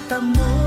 matatamo.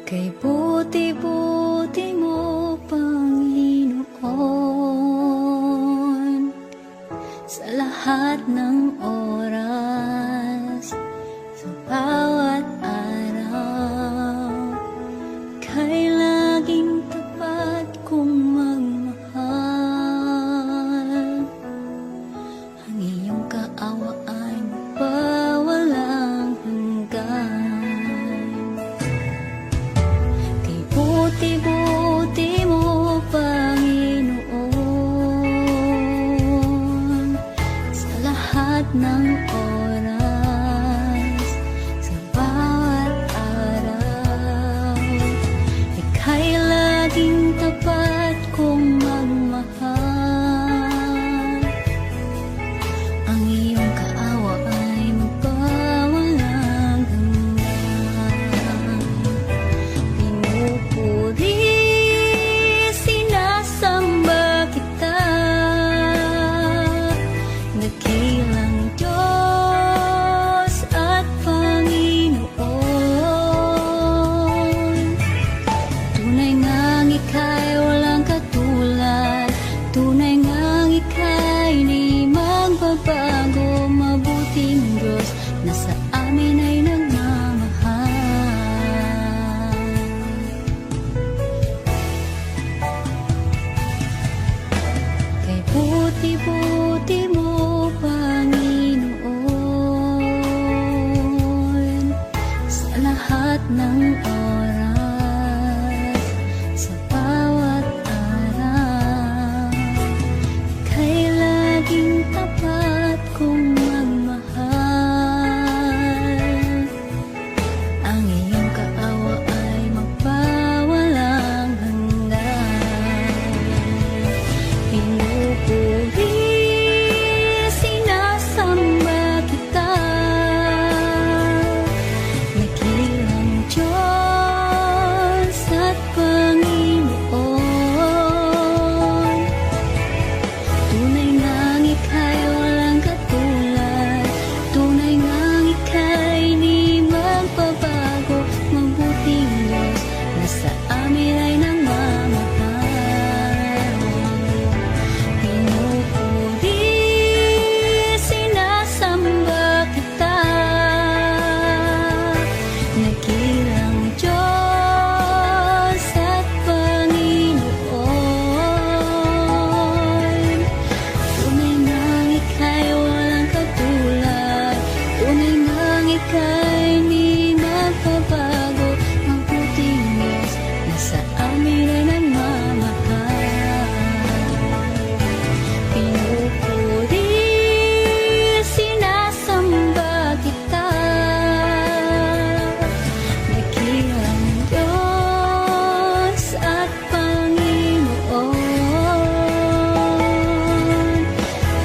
Kay buti-buti lahat ng oras, sa bawat araw, kay laging tapat kong magmahal. Ang iyong kaawa ay mapawalang hanggan. Kay buti-buti mo, Panginoon, sa lahat ng oras, sa bawat araw, ika'y laging tapat kong magmahal. Ang iyong kaawa ay magpawalang hanggan. Pinupuri, sinasamba kita, dakilang Diyos at Panginoon. Tunay ngang ika'y walang katulad, tunay ngang ika'y di magbabago. Mabuting Diyos na sa amin ay nagmamahal. Kay buti-buti mo, Panginoon, sa lahat ng oras, sa bawat araw, kay laging tapat kong magmahal. Ang iyong kaawa ay magpawalang hanggan. Pinupuri, sinasamba kita, dakilang Diyos at Panginoon. Tunay ngang ika'y walang katulad, tunay ngang ika'y di magbabago. Mabuting Diyos na sa amin ay nagmamahal. Pinupuri, sinasamba kita, dakilang Diyos at Panginoon. Tunay ngang ika'y walang katulad, tunay ngang ika'y di magbabago. Mabuting Diyos na sa amin ay nagmamahal. Pinupuri, sinasamba kita, dakilang Diyos at Panginoon.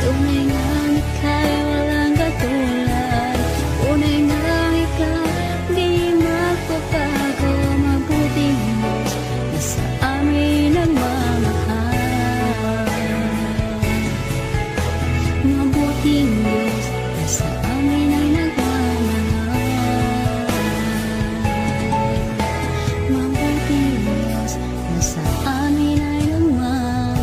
Tunay ngang ika'y walang katulad, tunay ngang ika'y di magbabago. Mabuting Diyos na sa amin nagmamahal. Mabuting Diyos na sa amin ay nagmamahal. Mabuting Diyos na sa amin ay nagmamahal.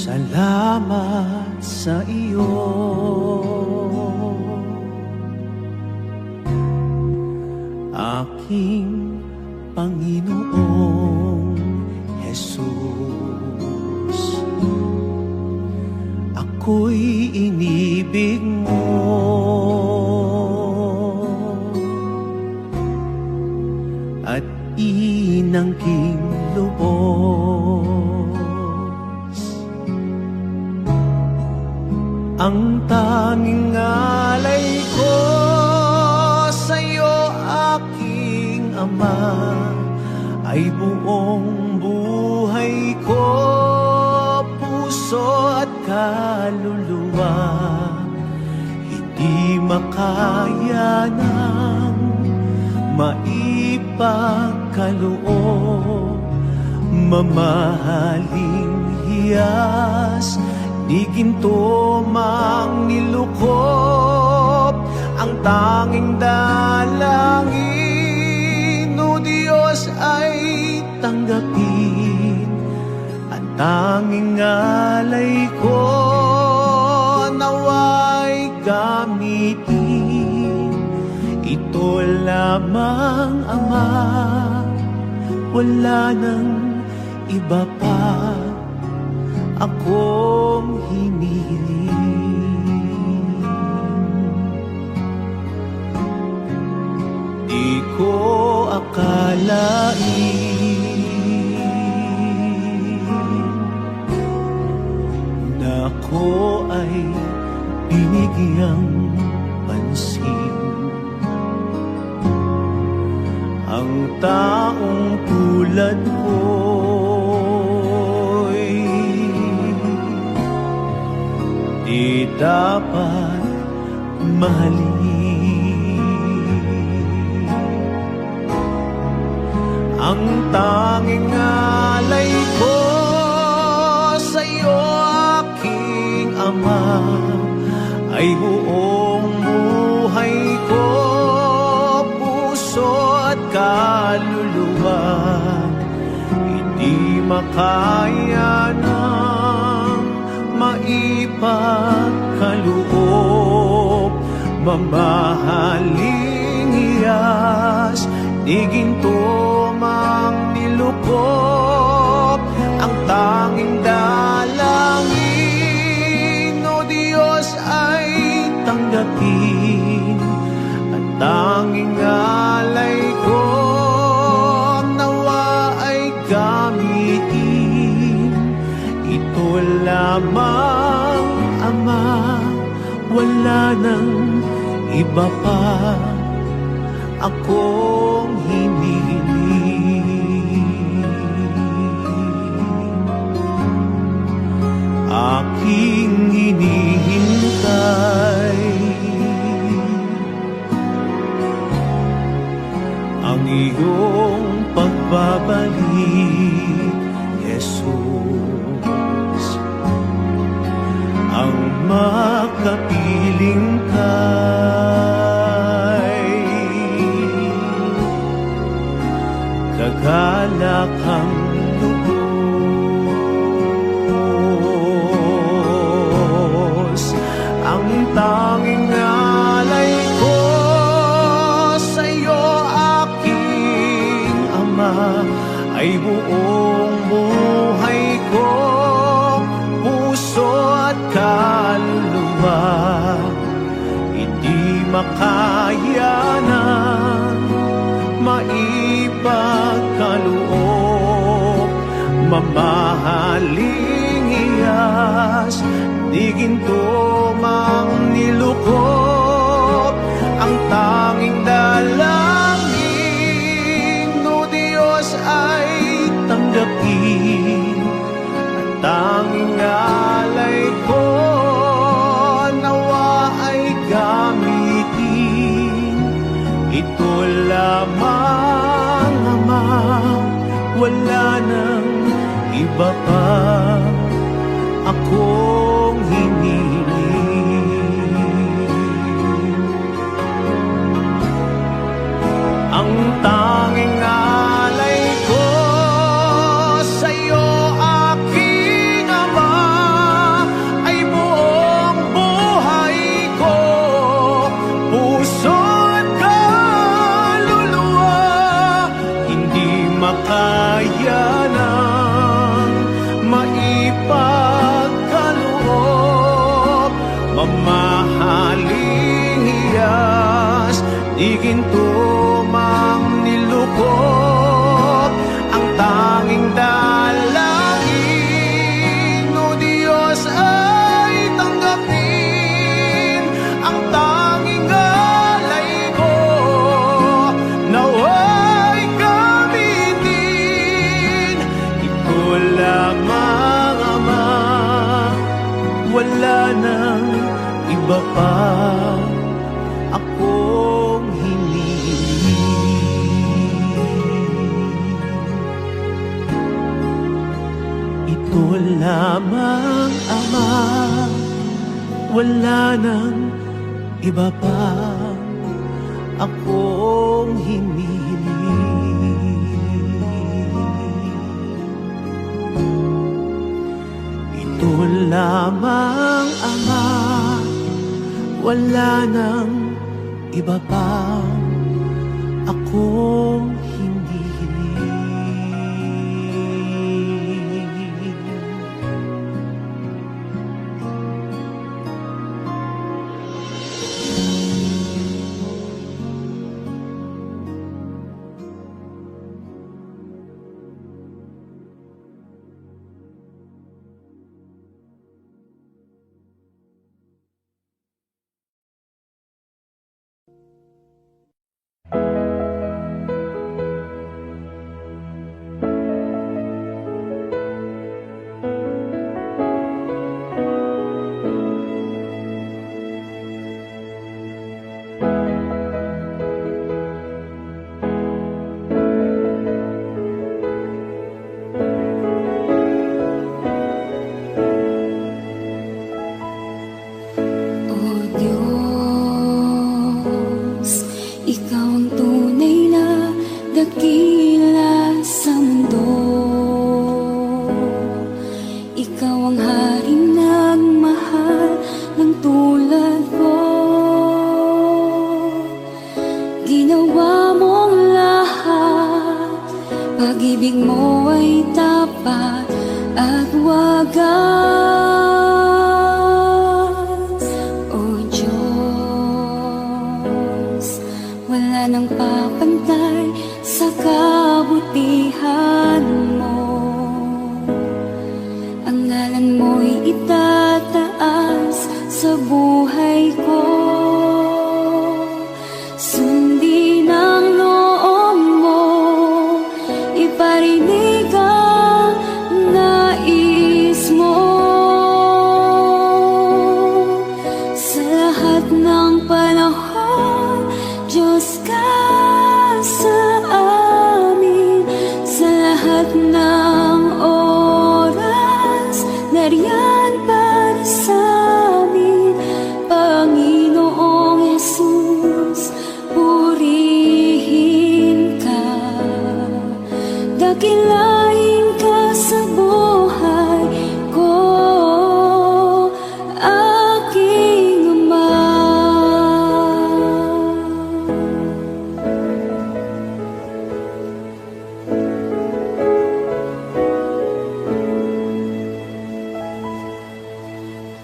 Salamat sa iyo, aking Panginoong Jesus. Ako'y inibig mo, at inangking loob Ang tanging alay ko sa'yo, aking Ama, ay buong buhay ko, puso at kaluluwa. Hindi makaya ng maipagkaloob, mamahaling hiyas, di ginto mang nilukop. Ang tanging dalangin, o Diyos, ay tanggapin. Ang tanging alay ko, naway gamitin. Ito lamang, Ama, wala nang iba pa akong hiniling. Di ko akalain na ako ay binigyang pansin. Ang taong tulad ko'y di dapat mahalin. Ang tanging alay ko sa'yo, aking Ama, ay buong buhay ko, puso at kaluluwa. Hindi makaya ng maipagkaloob, mamahaling hiyas, di ginto mang nilukop. Ang tanging dalangin, o Diyos, ay tanggapin. Ang tanging alay ko, nawa ay gamitin. Ito lamang, Ama, wala nang iba pa akong hinihiling. Aking hinihintay ang iyong pagbabalik, Jesus. Ang makapiling kay kagalakang lubos. Ang tanging alay ko sa'yo, aking Ama, ay buong buhay ko, puso at kaluluwa. Hindi makaya ng maipagkaloob, mamahaling hiyas, di ginto mang nilukop. Ang tanging dalangin, o Diyos, ay tanggapin. Ang tanging alay ko, nawa ay gamitin. Ito lamang, Ama, wala nang iba pa akong hinihiling. Ang tanging alay ko sa'yo, aking Ama, ay buong buhay ko, puso at kaluluwa. Hindi makaya ng maipagkaloob, mamahaling hiyas, di ginto mang nilukop. Ang tanging dalangin, o Diyos, ay tanggapin. lamang Ama, wala nang iba pa akong hinihiling. Ito lamang Ama, wala nang iba pa akong hinihiling. Pag-ibig mo ay tapat at wagas. O Diyos, wala nang papantay sa kabutihan mo. Ang ngalan mo'y itataas sa buhay ko. Sundin ang loob mo, iparinig ang nais mo. Sa lahat ng panahon, Diyos ka sa amin. Sa lahat ng oras, nariyan para sa amin. Panginoong Jesus, purihin ka. Dakilain ka sa buhay ko, aking Ama.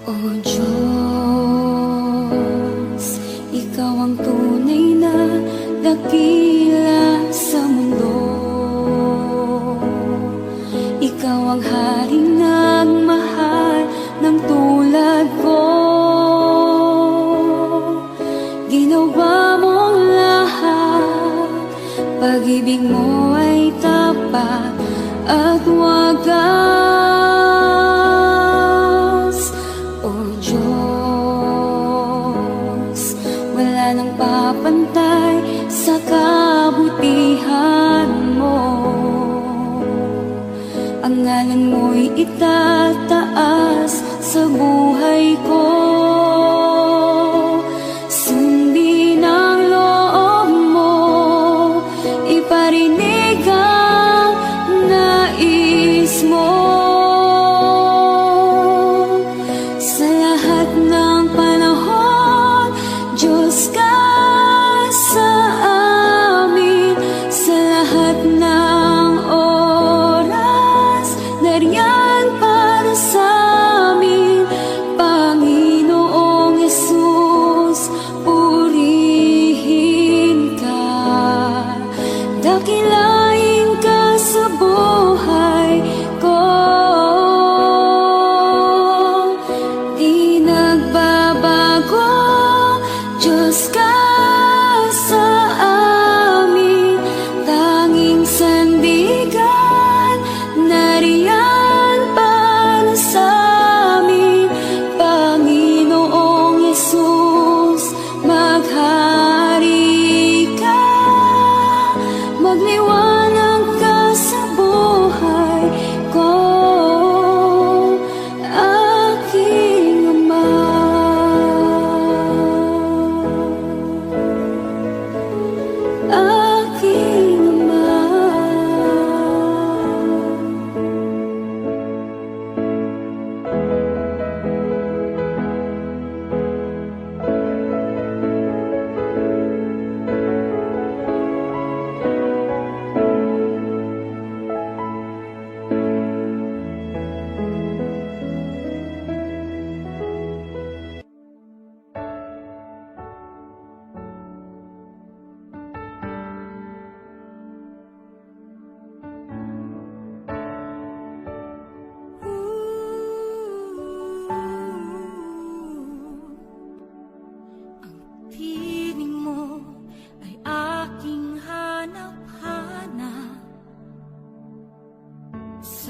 O Diyos, Ikaw ang tunay na dakila sa mundo. Ikaw ang haring nagmahal ng tulad ko. Ginawa mong lahat, pag-ibig mo ay tapat at wagas. O Diyos, wala nang papantay sa kabutihan mo. Ang ngalan mo'y itataas sa buhay ko. Sundin ang loob mo, iparinig ang nais mo. Sa lahat ng panahon, Diyos ka sa amin. Sa lahat ng oras, nariyan para sa amin. Panginoong Jesus, purihin ka. Dakilain ka sa buhay ko. Di nagbabago, Diyos ka sa amin. Tanging sandigan, nariyan para sa amin. Panginoong Jesus, maghari ka, magliwanag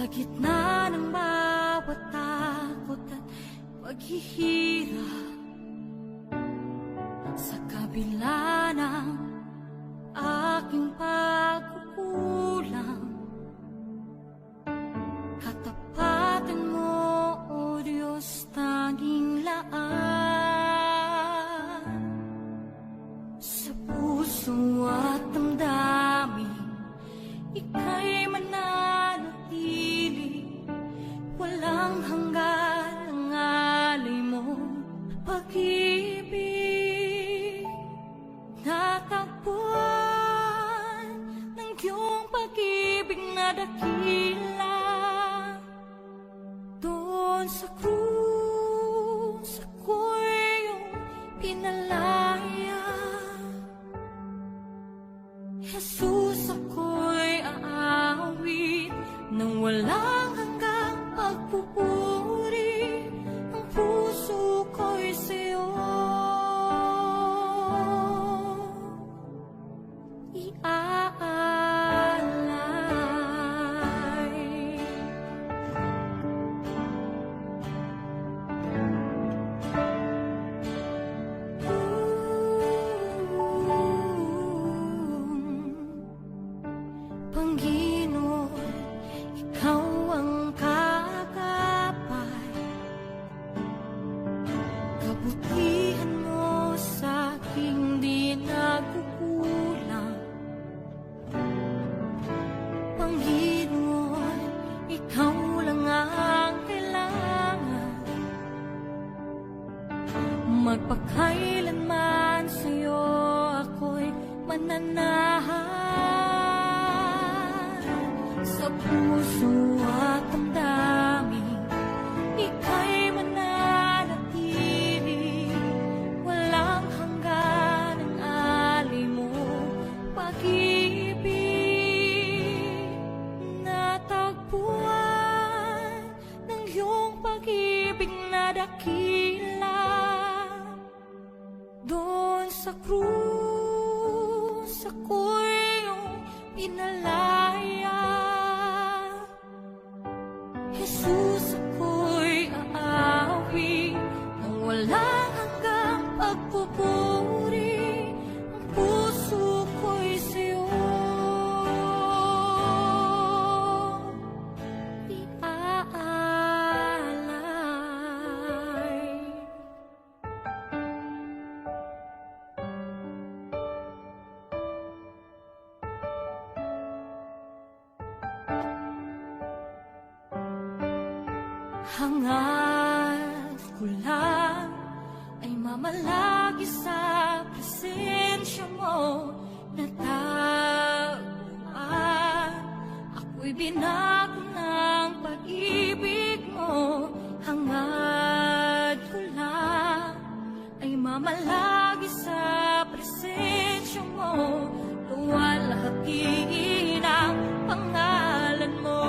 Sa gitna ng bawat takot at paghihirap, sa kabila ng aking pagkukulang, katapatan mo, O Diyos, tanging laan. Sa puso at damdamin, ika'y mananatili, walang hanggan ang alay mo, pag-ibig. Natagpuan ng iyong pag-ibig na dakila, doon sa krus ako'y iyong pinalaya. Jesus, ako'y aawit ng walang hanggang pagpupuri, ang puso ko'y sa'yo iaalay. Panginoon, ikaw ang kagapay, kabutihan mo sa aking di nagkukulang. Panginoon, ikaw lang ang kailangan, magpakailanman sa'yo ako'y mananahan. Sa puso at damdamin, ika'y mananatili, walang hanggan ang alay mo, pag-ibig. Natagpuan ng iyong pag-ibig na dakila, doon sa krus ako'y iyong pinalaya. Jesus, ako'y aawi ng walang hanggang pagpupuri, ang puso ko'y sa'yo iaalay. Hangad ko lang ay mamalagi sa presensya mo, natagpuan ako'y binago ng pag-ibig mo. Hangad ko lang ay mamalagi sa presensya mo, luwalhati ng pangalan mo.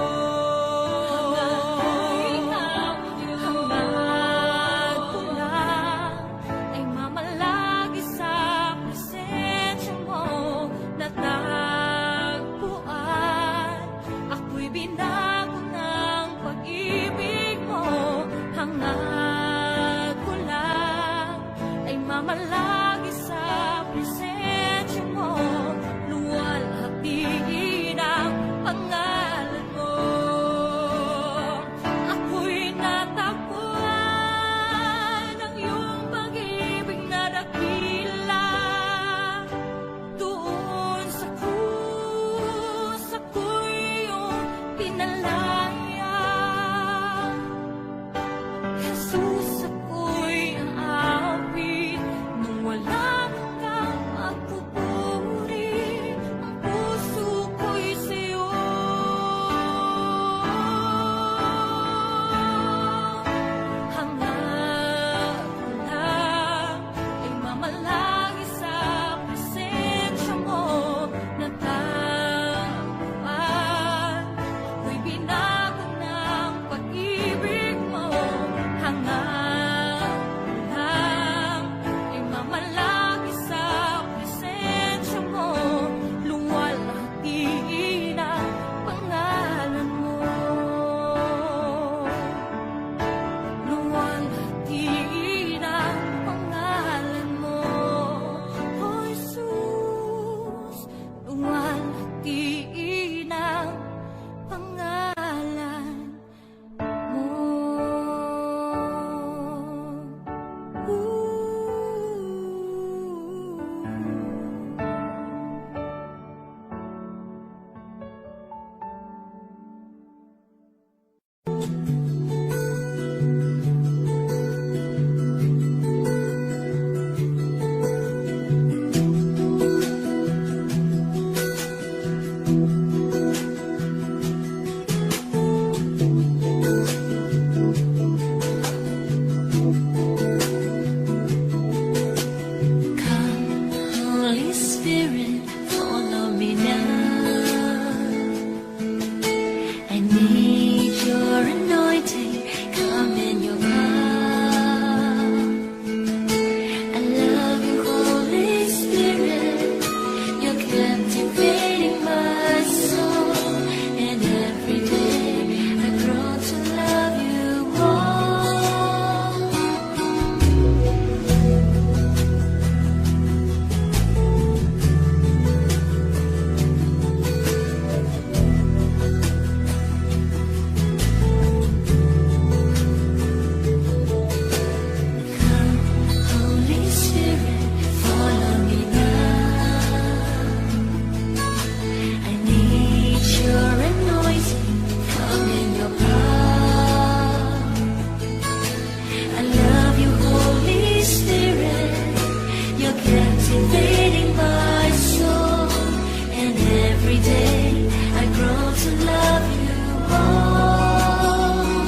Binago ng pag-ibig mo, hangad ko lang ay mamalagi sa presensya mo. Every day I grow to love you more.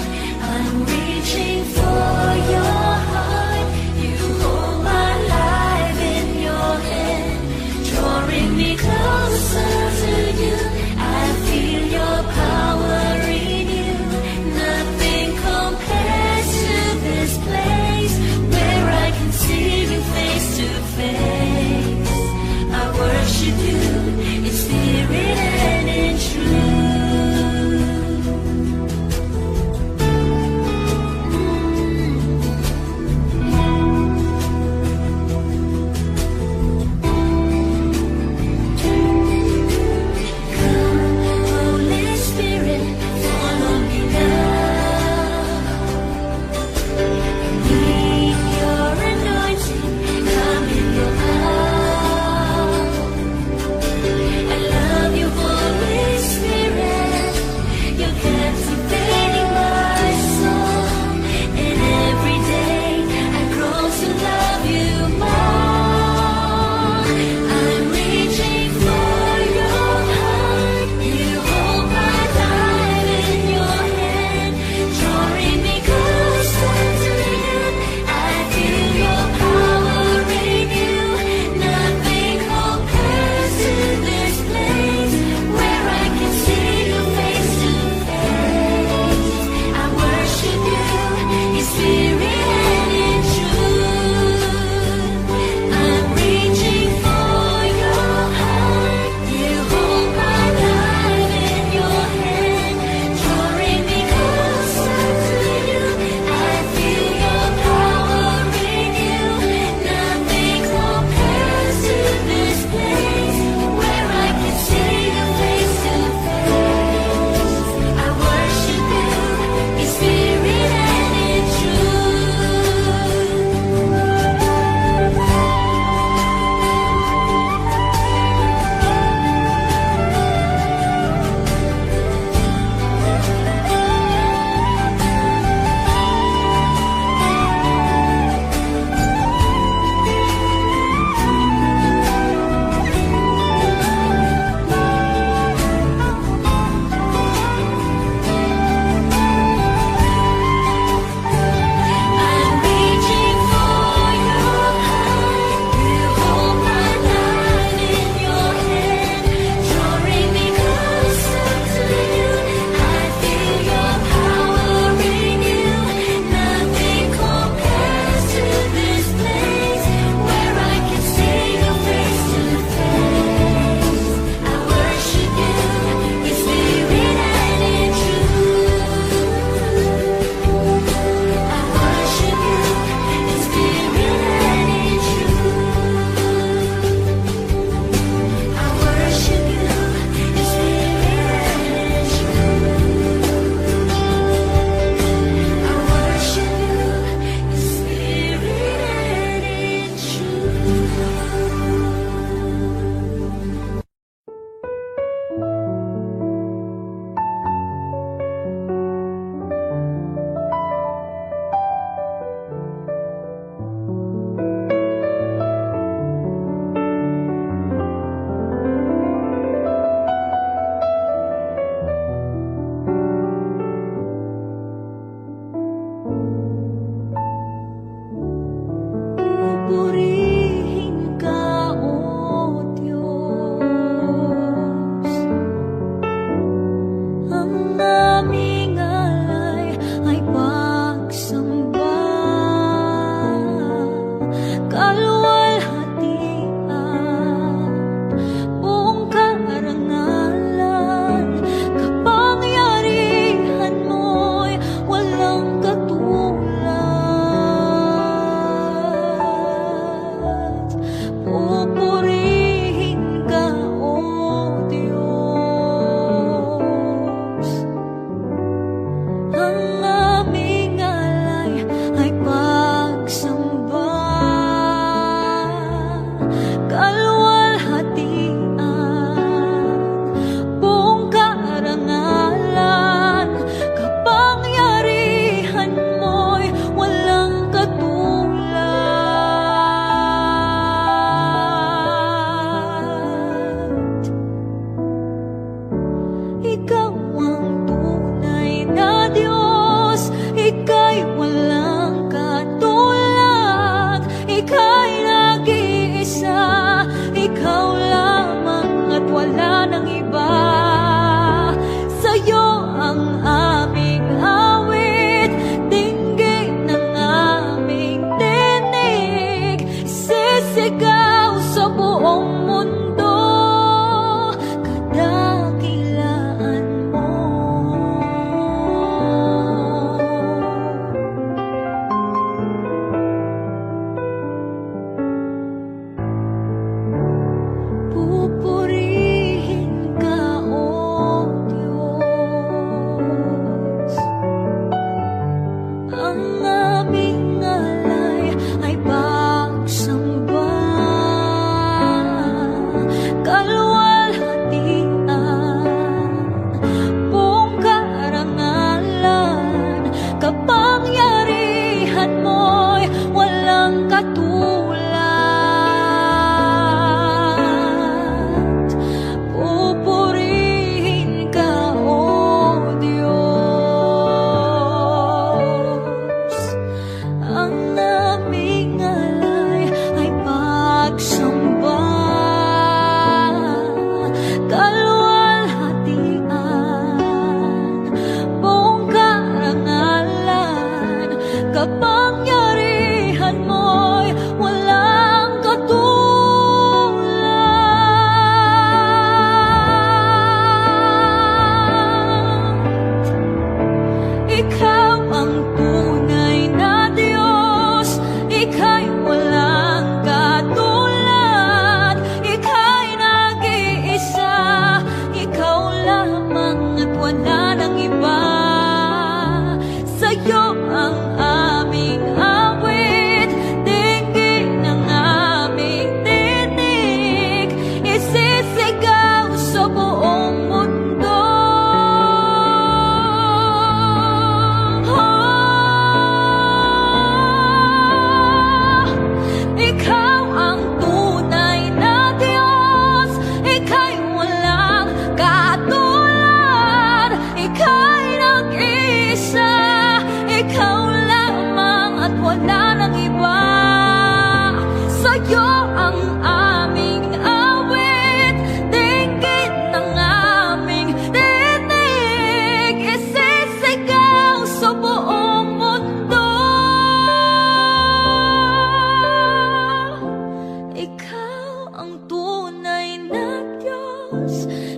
I'm reaching for your heart. You hold my life in your hand, drawing me closer to you. I feel your power in you. Nothing compares to this place where I can see you face to face. I worship you in spirit and in truth.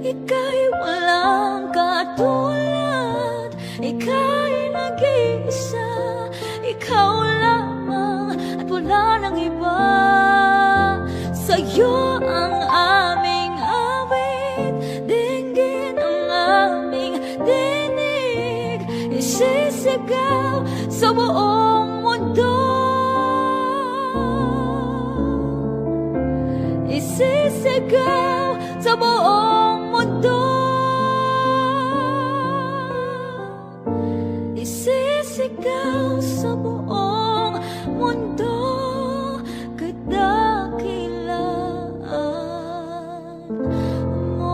ika'y walang katulad, ika'y nag-iisa, ikaw lamang at wala nang iba. Sa'yo ang aming awit, dinggin ang aming dinig, isisigaw sa buong mundo, isisigaw sa buong mundo, isisigaw sa buong mundo, kadakilaan mo.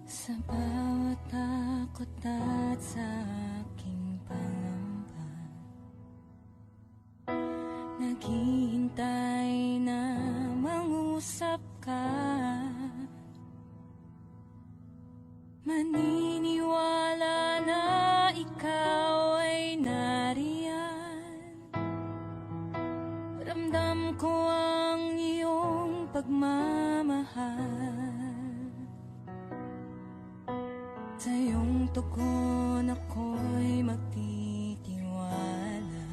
Sa bawat takot at sa aking pangamba, naghihintay na mangusap ka. Maniniwala na ikaw ay nariyan. Ramdam ko ang iyong pagmamahal. Sa iyong tugon ako'y magtitiwala.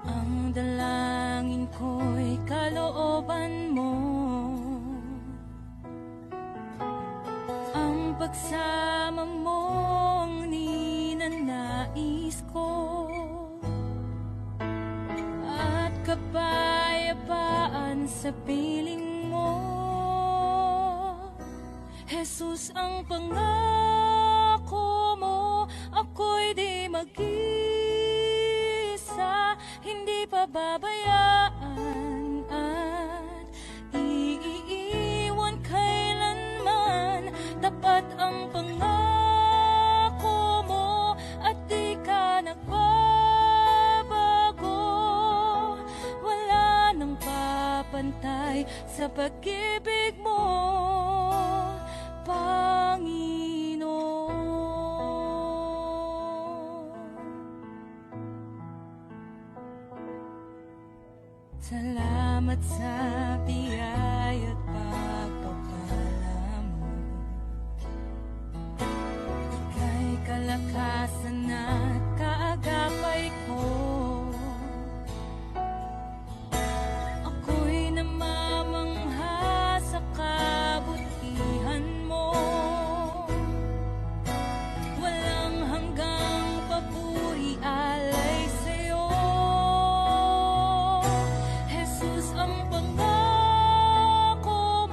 Ang dalangin ko'y kalooban mo. Ang pagsama mo ang ninanais ko. At kapayapaan sa piling mo. Jesus, ang pangako mo, ako'y di mag-isa, hindi pababayaan at iiwan kailanman. Tapat ang pangako mo at di ka nagbabago. Wala nang papantay sa pag-ibig mo, Panginoon. Salamat sa biyaya at pagpapala mo. Ika'y kalakasan at kaagapay ko. Ako'y namamangha sa kabutihan mo. Walang hanggang papuri alay sa'yo. Jesus, ang pangako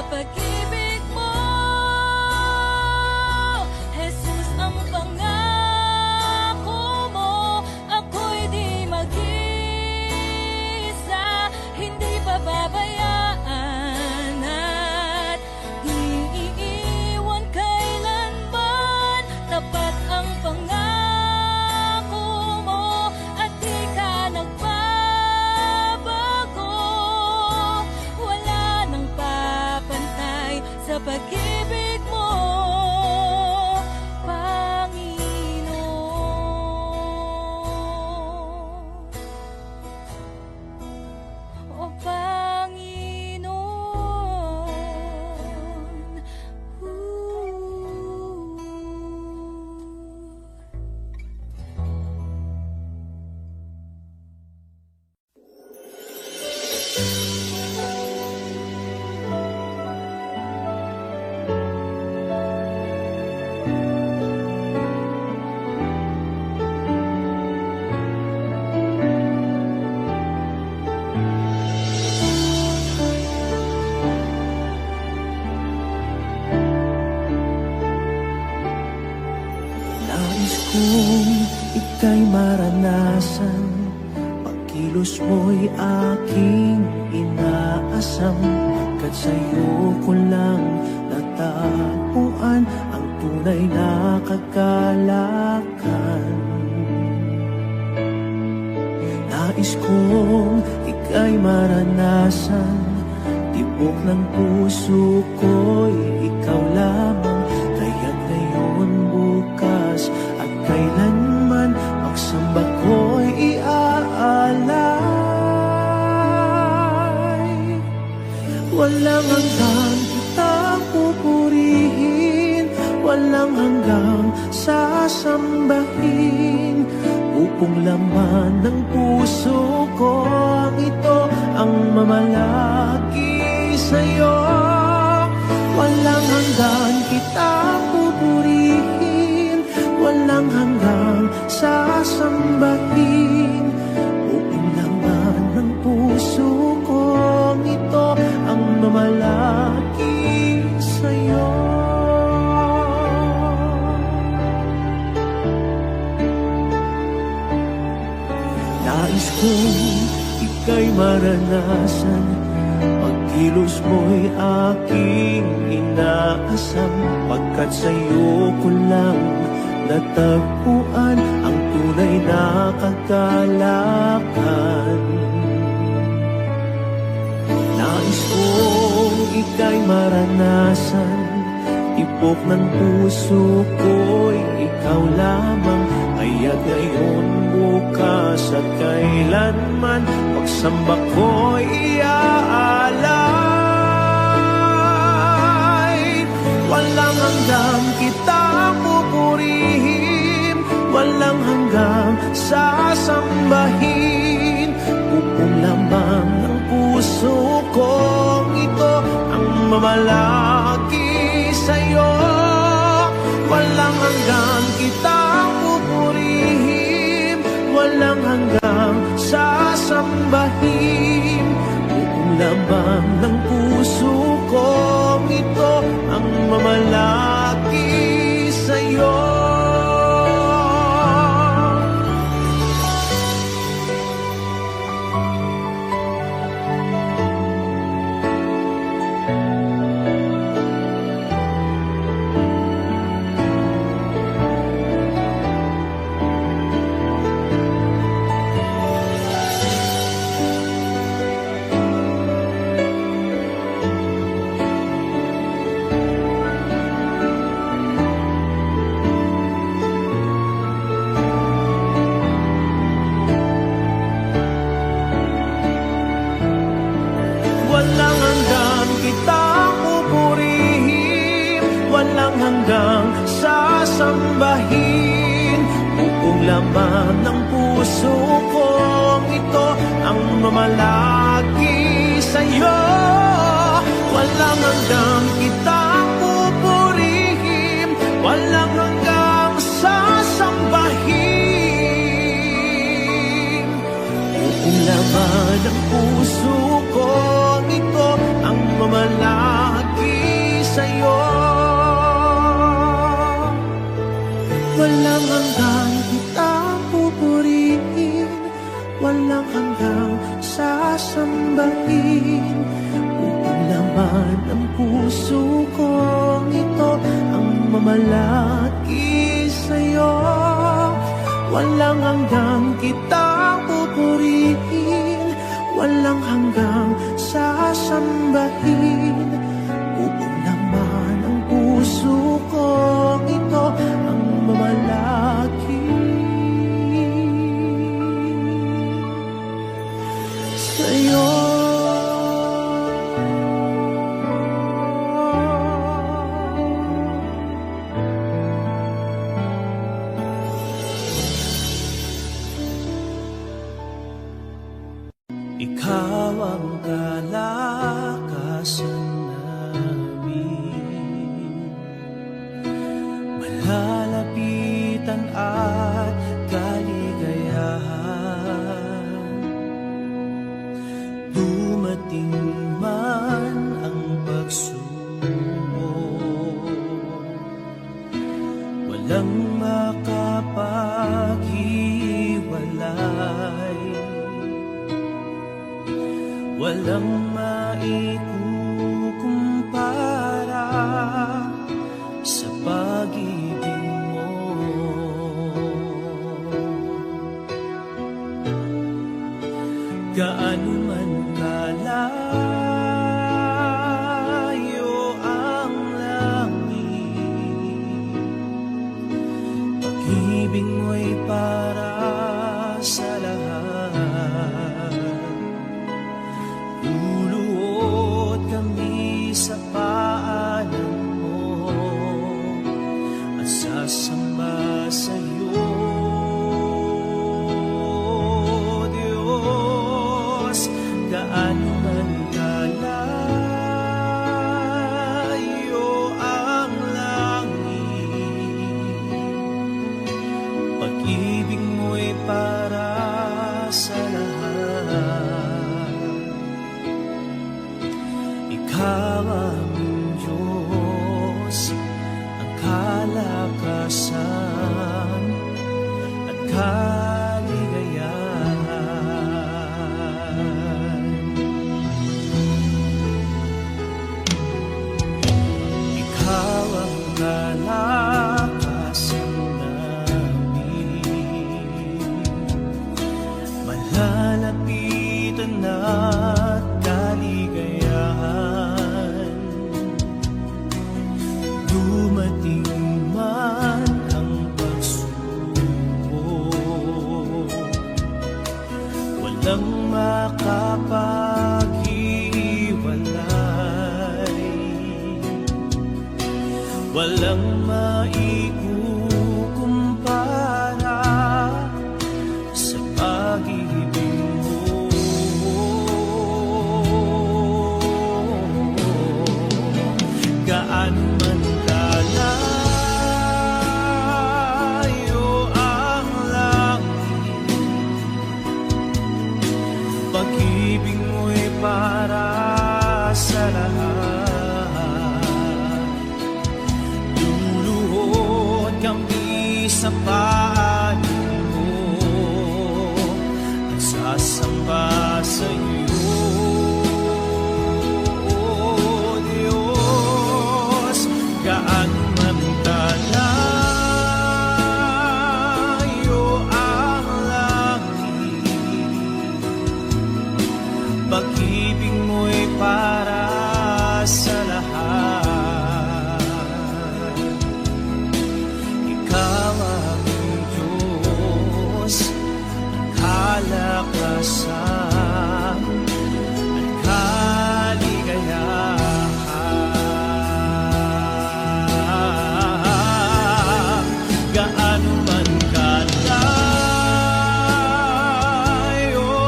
pag-ibig mo. Jesus, ang pangako mo, ako'y di mag-isa, hindi pababayaan at di iiwan kailanman. Tapat ang pangako mo at di ka nagbabago. Wala nang papantay sa pag-ibig mo, Panginoon. O Panginoon. Nais kong ika'y maranasan, pagkilos mo'y aking inaasam. Pagkat sa'yo ko lang natagpuan ang tunay na kagalakan. Nais kong ika'y maranasan, tibok ng puso ko'y ikaw lamang. Kaya't ngayon, bukas at kailanman, pagsamba ko'y iaalay. Walang hanggang kitang pupurihin, walang hanggang sasambahin. Upong laman ng puso ko ang ito ang mamalaki sa'yo. Walang hanggan kitang pupurihin, walang hanggang sasambahin. Upong laman ng puso ko ang ito ang mamalaki sa'yo. Nais kong ika'y maranasan, pagkilos mo'y aking inaasam. Pagkat sa'yo ko lang natagpuan ang tunay na kagalakan. Nais kong ika'y maranasan, tibok ng puso ko'y ikaw lamang. Kaya't ngayon, bukas at kailanman, pagsamba ko'y iaalay. Walang hanggang kitang pupurihin, walang hanggang sasambahin. Upong lamang ng puso ko ito ang mamalaki sa'yo. Walang hanggang kitang pupurihin, walang hanggang sasambahin. Upong lamang ng puso ko ito ang mamalaki sa'yo. Walang hanggang kitang pupurihin, walang hanggang sasambahin. Upong laman ng puso ko ito ang mamalaki sa'yo. Walang hanggang kitang pupurihin, walang hanggang sasambahin. Upong laman ng puso ko ito ang mamalaki Walang hanggang kitang pupurihin, walang hanggang sasambahin. Buong laman ng puso kong ito ang mamalaki sa'yo. Walang hanggang kitang pupurihin, walang hanggang sasambahin. Buong laman ng puso kong ito ang mamalaki sa'yo. Ikaw ang kalakasan namin, malalapitan at kaligayahan. Dumating man ang pagsubok, walang makapaghiwalay, walang maikukumpara sa pag-ibig mo. Gaano man kalayo ang langit, pag-ibig mo'y para sa lahat. Luluhod kami sa paanan mo at sasamba sa'yo, Diyos. Gaano man kalayo ang langit, pag-ibig mo'y para sa lahat. Ikaw aming Diyos, ang kalakasan at kaligayahan. Ikaw ang kalakasan namin, malalapitan at kaligayahan. Dumating man ang pagsubok, walang makapaghiwalay, walang maikukumpara sa pag-ibig mo. Gaano man kalayo ang langit, pag-ibig mo'y para sa lahat. Luluhod kami sa paanan mo at sasamba sa'yo, Diyos. Gaano man kalayo ang langit, pag-ibig mo'y para sa lahat. Ikaw aming Diyos, ang kalakasan at kaligayahan. Gaano man kalayo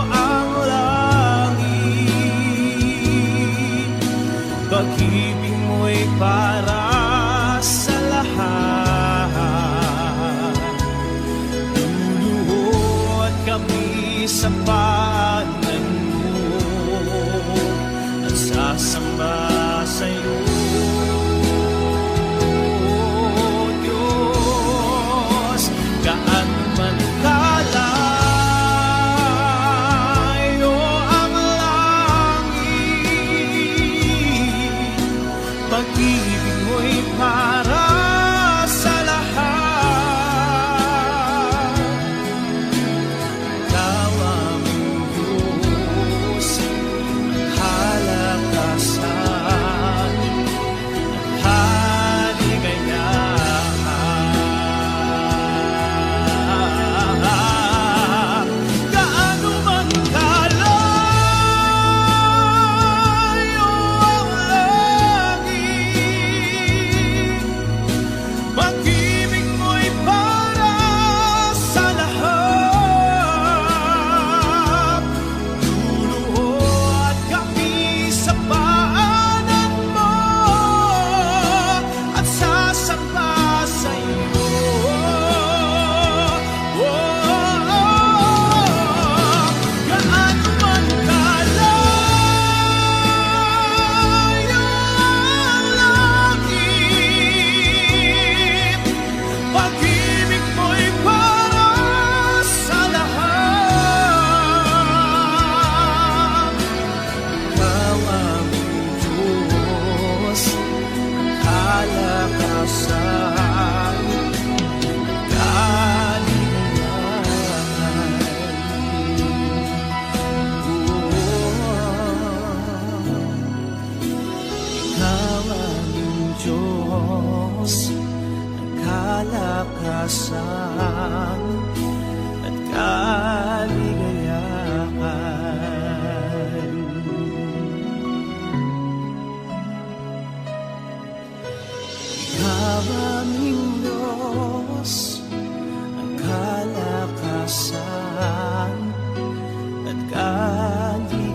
ang langit, pag-ibig mo'y para sa lahat. Luluhod kami sa paanan mo at sasamba sa'yo, Diyos. pag-ibig mo'y para sa lahat. Ikaw ang Diyos, kalakasan at kaligayahan. Gaano man kalayo ang langit, pag-ibig mo'y para sa lahat. Luluhod kami sa paanan mo at sasamba sa iyo. Gaano man kalayo ang langit, pag-ibig mo'y para sa lahat. Ikaw ang Diyos, kalakasan, kaligayahan. Ikaw ang Diyos, kalakasan at kaligayahan. Ikaw aming Diyos, ang kalakasan at kaligayahan.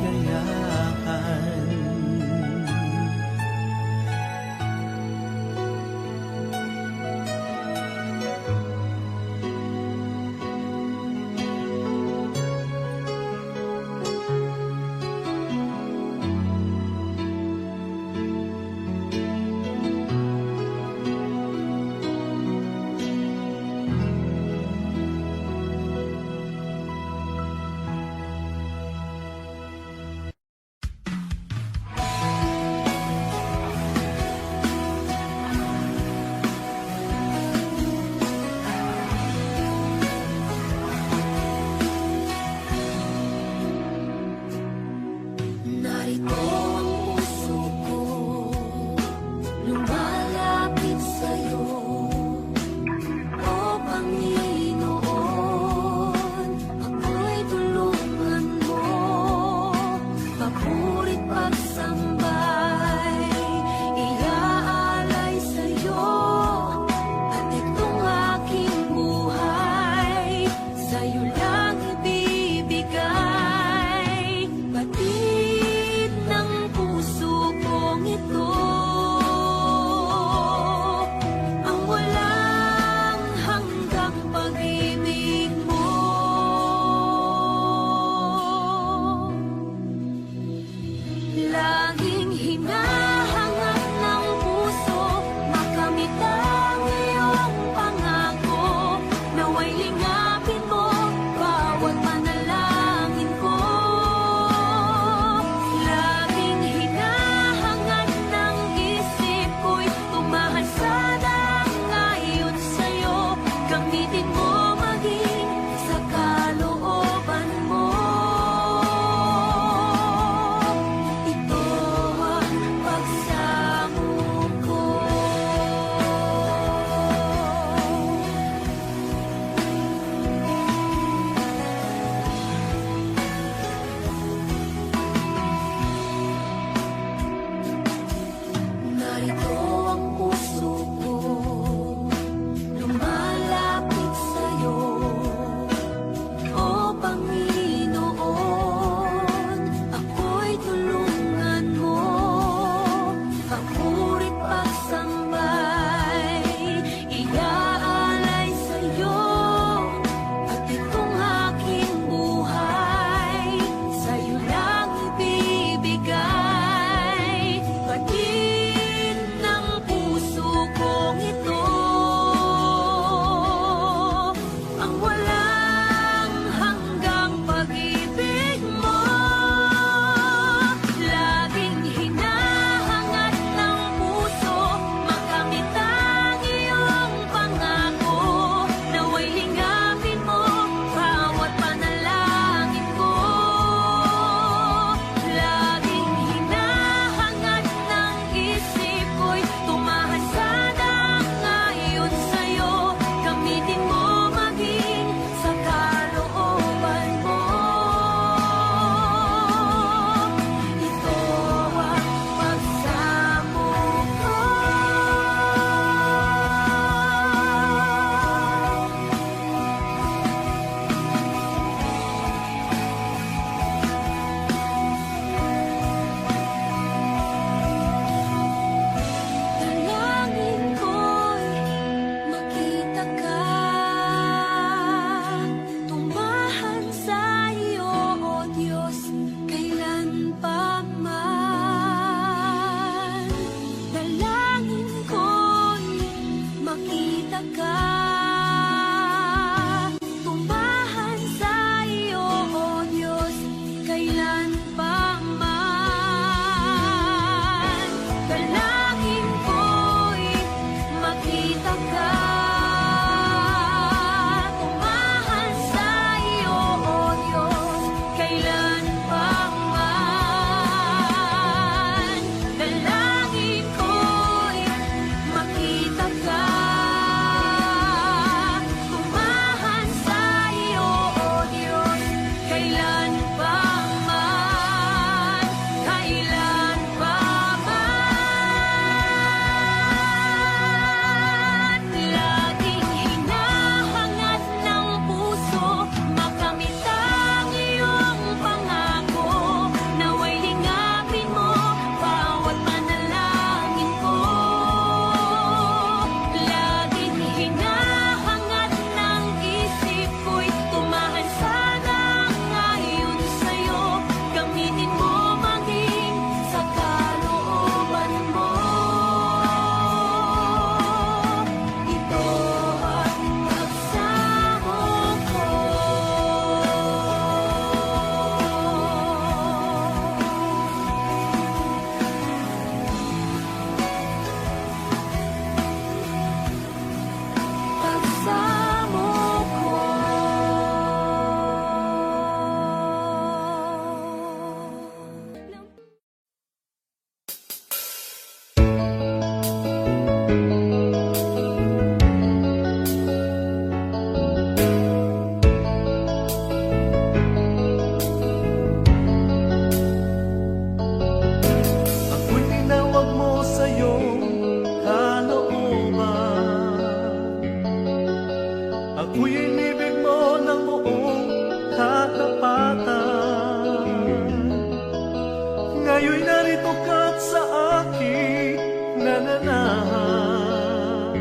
ganahan,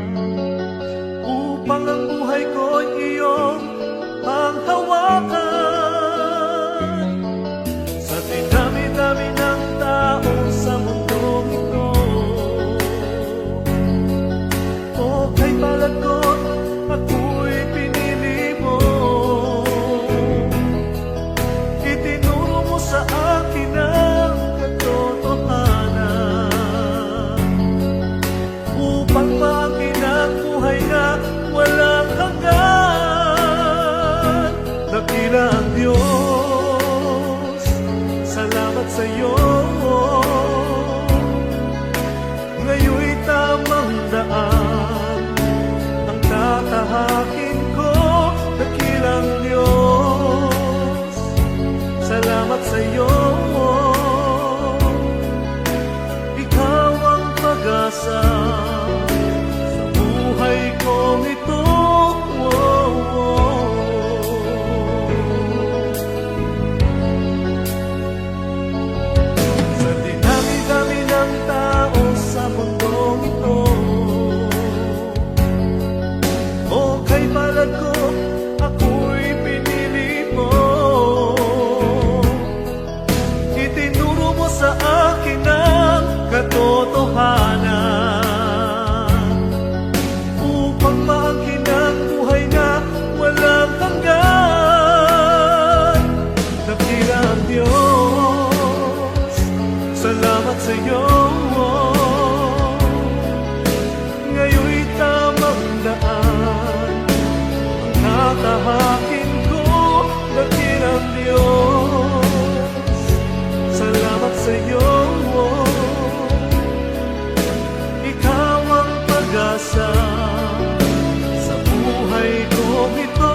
upang ang buhay ko'y iyong panghawakan. Sa dinami-dami ng tao sa mundong ito, o kay palagot ako'y pinili mo. Itinuro mo sa akin ang katotohanan, upang maakin ang buhay na walang hanggan. Dakila ang Diyos, salamat sa iyo. Ngayon'y tamang daan ang tatahakin ko. Dakilang Diyos, salamat sa iyo. Ikaw ang pag-asa sa buhay kong ito. Sa dinami-dami ng tao sa mundong ito, o kay palad ko ako'y pinili mo. Itinuro mo sa akin ang katotohanan, upang maangkin ang buhay na walang hanggan. Dakila ang Diyos, salamat sa iyo. Ngayon'y tamang daan ang tatahakin ko. Dakilang Diyos, salamat sa iyo. Ikaw ang pag-asa sa buhay ko ito.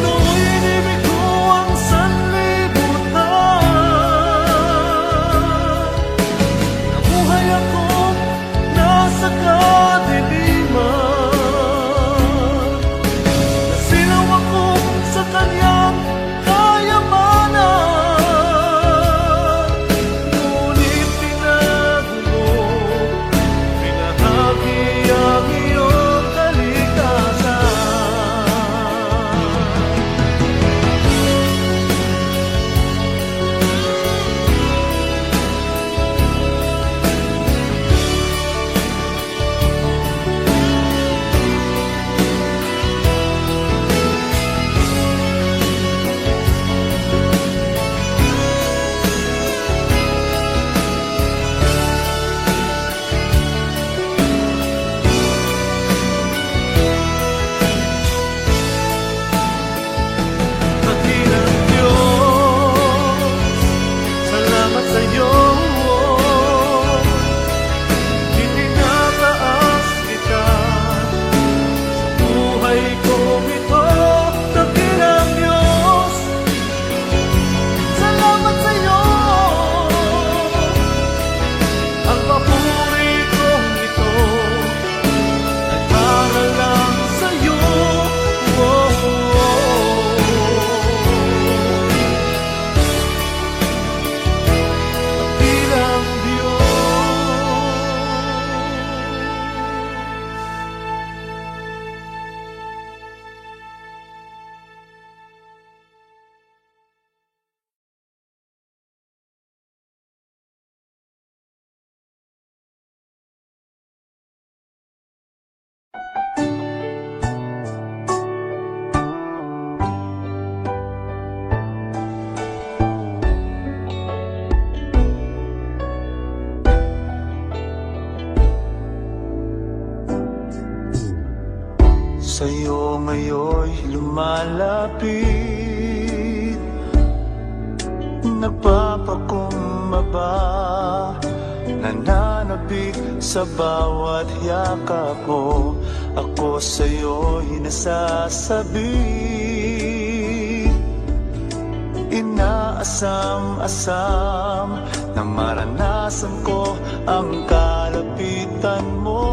Nooy inibig ko ang sanlibutan, nabuhay ako nasa kadiliman, nasilaw ako sa kanyang kayamanan. Ngunit tinago mo, pinahagi ang iyong kaligtasan. Dakilang Diyos, salamat sa iyo. Itinataas kita sa buhay ko ito. Dakilang Diyos, salamat sa iyo. Ang papuri kong ito ay para lang sa iyo. Dakilang Diyos. Sa'yo ngayon'y lumalapit, nagpapakumbaba, nananabik sa bawat yakap mo. Ako sa'yo'y nasasabi, inaasam-asam na maranasan ko ang kalapitan mo.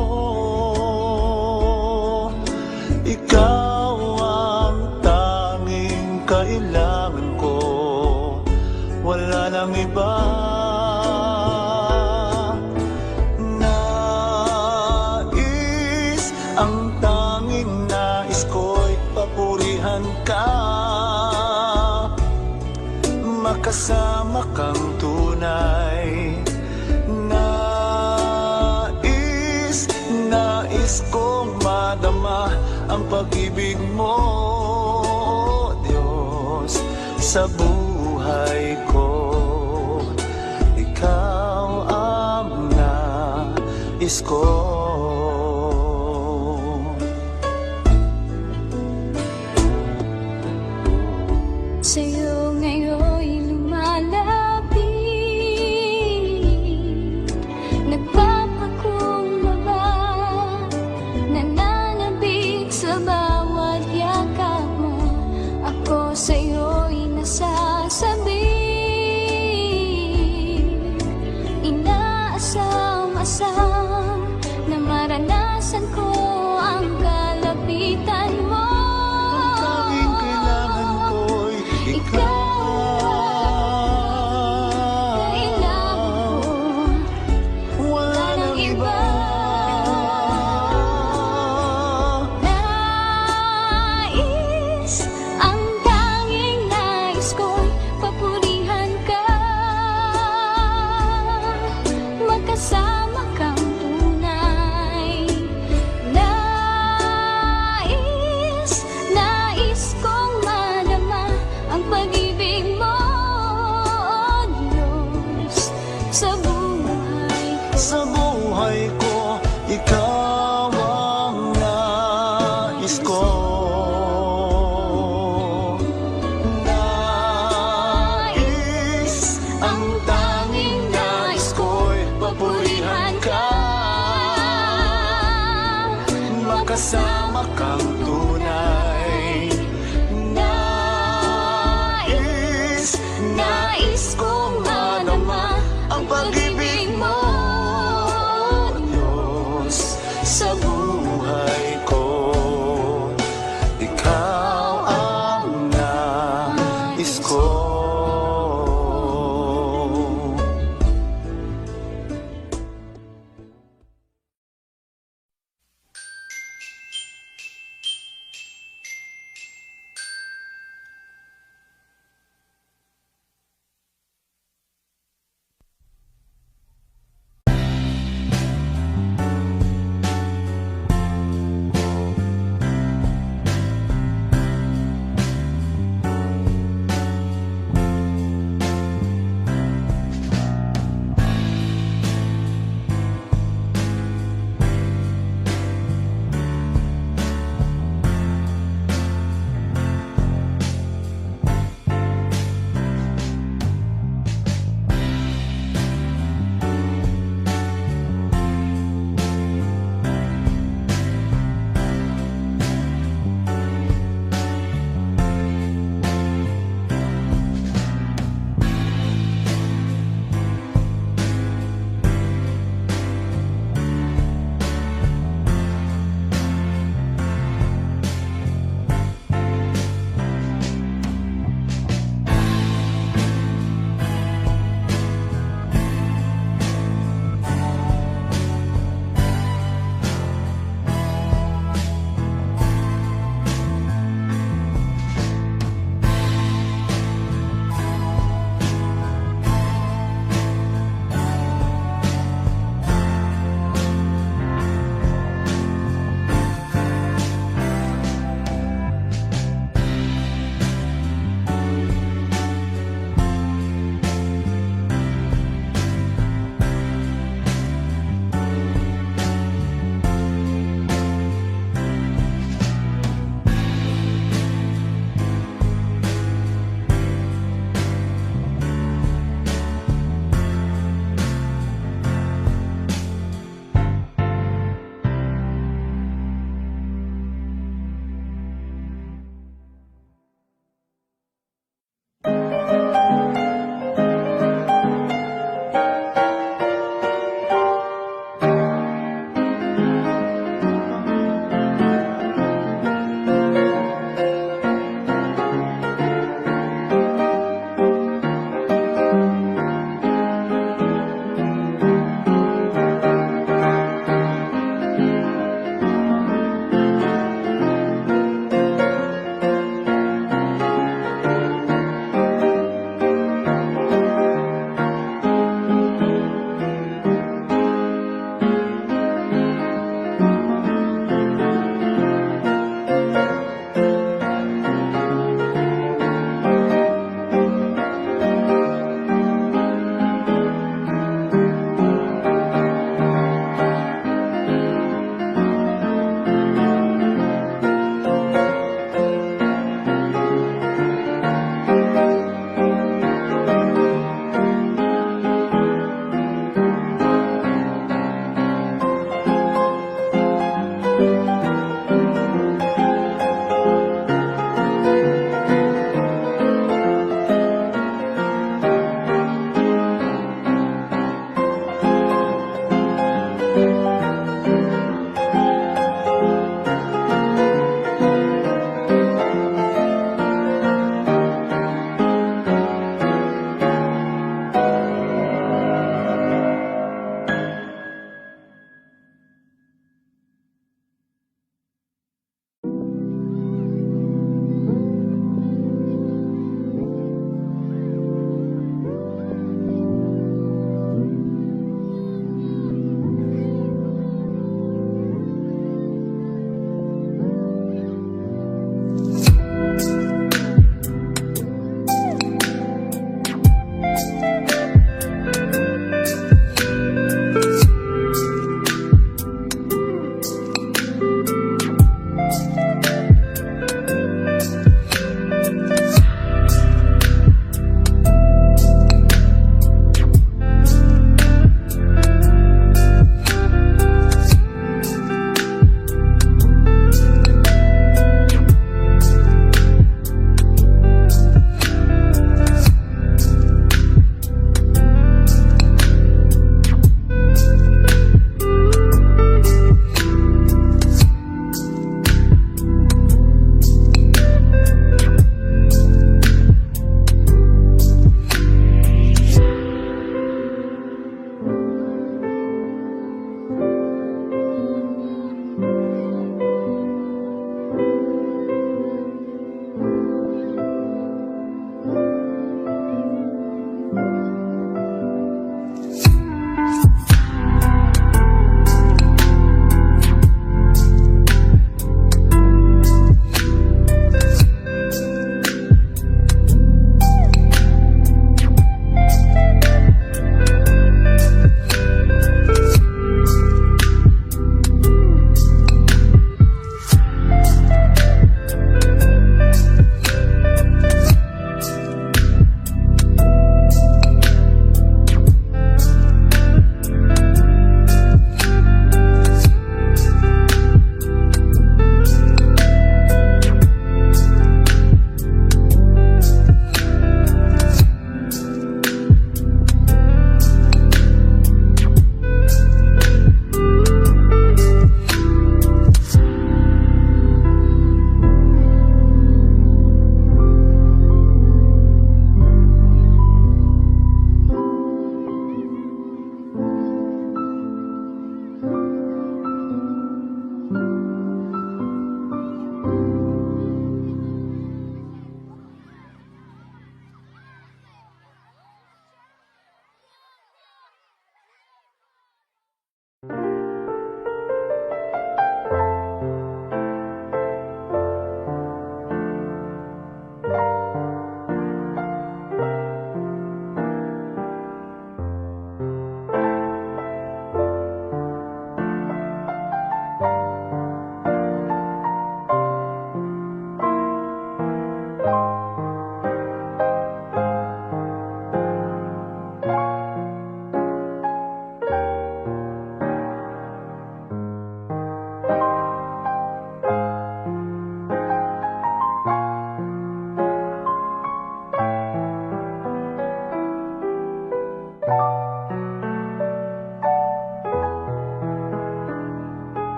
Ikaw ang tanging kailangan ko, wala nang iba iba. Nais, ang tanging nais ko'y papurihan ka, makasama kang tunay. Nais kong madama ang pag-ibig mo, Diyos, sa buhay ko. Ikaw ang nais ko. Sa'yo ngayon'y lumalapit, nagpapakumbaba, nananabik sa bawat yakap mo. Ako sa'yo'y nasasabik, inaasam-asam na maranasan ko ang kalapitan mo. Tanging kailangan ko'y Kailangan ko, wala nang iba. nais, ang tanging nais ko'y papurihan ka, magkasama kang tunay. Nais kong madama ang pag-ibig mo, Diyos, sa buhay ko. Sa buhay ko, ikaw ang nais ko. Nais, ang tanging nais ko'y papurihan ka, makasama kang tunay. Nais kong madama ang pag